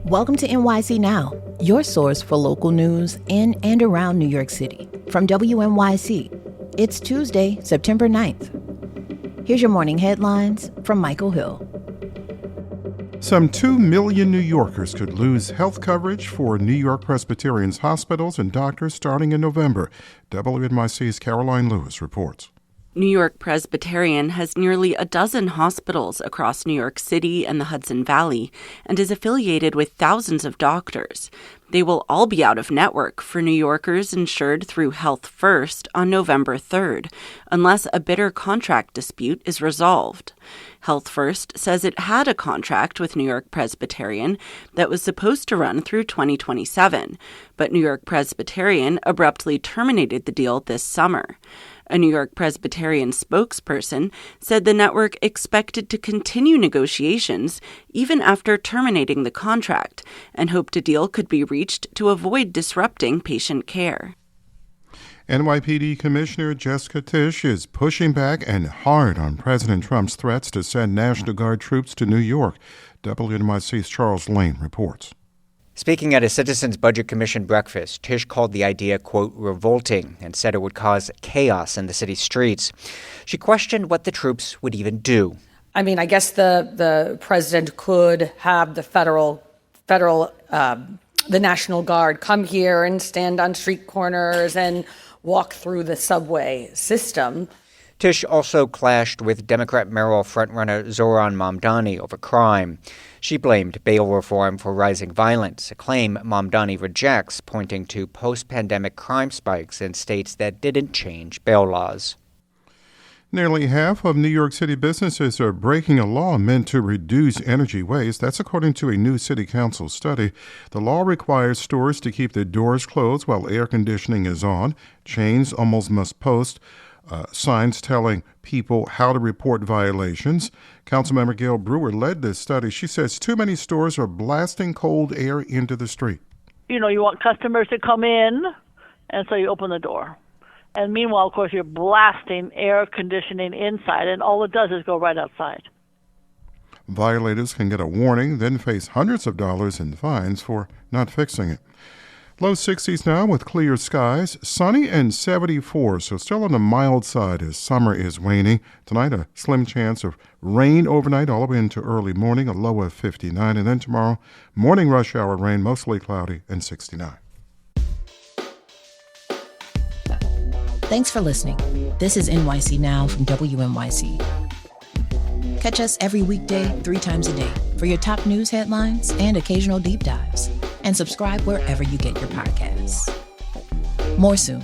Welcome to NYC Now, your source for local news in and around New York City. From WNYC, it's Tuesday, September 9th. Here's your morning headlines from Michael Hill. Some 2 million New Yorkers could lose health coverage for NewYork-Presbyterian's hospitals and doctors starting in November. WNYC's Caroline Lewis reports. NewYork-Presbyterian has nearly a dozen hospitals across New York City and the Hudson Valley and is affiliated with thousands of doctors. They will all be out of network for New Yorkers insured through Health First on November 3rd, unless a bitter contract dispute is resolved. Health First says it had a contract with NewYork-Presbyterian that was supposed to run through 2027, but NewYork-Presbyterian abruptly terminated the deal this summer. A NewYork-Presbyterian spokesperson said the network expected to continue negotiations even after terminating the contract and hoped a deal could be reached to avoid disrupting patient care. NYPD Commissioner Jessica Tisch is pushing back and hard on President Trump's threats to send National Guard troops to New York. WNYC's Charles Lane reports. Speaking at a Citizens Budget Commission breakfast, Tisch called the idea, quote, revolting, and said it would cause chaos in the city's streets. She questioned what the troops would even do. I mean, I guess the president could have the the National Guard come here and stand on street corners and walk through the subway system. Tisch also clashed with Democrat mayoral frontrunner Zoran Mamdani over crime. She blamed bail reform for rising violence, a claim Mamdani rejects, pointing to post-pandemic crime spikes in states that didn't change bail laws. Nearly half of New York City businesses are breaking a law meant to reduce energy waste. That's according to a new city council study. The law requires stores to keep their doors closed while air conditioning is on. Chains almost must post signs telling people how to report violations. Councilmember Gail Brewer led this study. She says too many stores are blasting cold air into the street. You want customers to come in, and so you open the door. And meanwhile, of course, you're blasting air conditioning inside, and all it does is go right outside. Violators can get a warning, then face hundreds of dollars in fines for not fixing it. Low 60s now with clear skies, sunny and 74, so still on the mild side as summer is waning. Tonight, a slim chance of rain overnight all the way into early morning, a low of 59. And then tomorrow, morning rush hour rain, mostly cloudy, and 69. Thanks for listening. This is NYC Now from WNYC. Catch us every weekday, 3 times a day, for your top news headlines and occasional deep dives. And subscribe wherever you get your podcasts. More soon.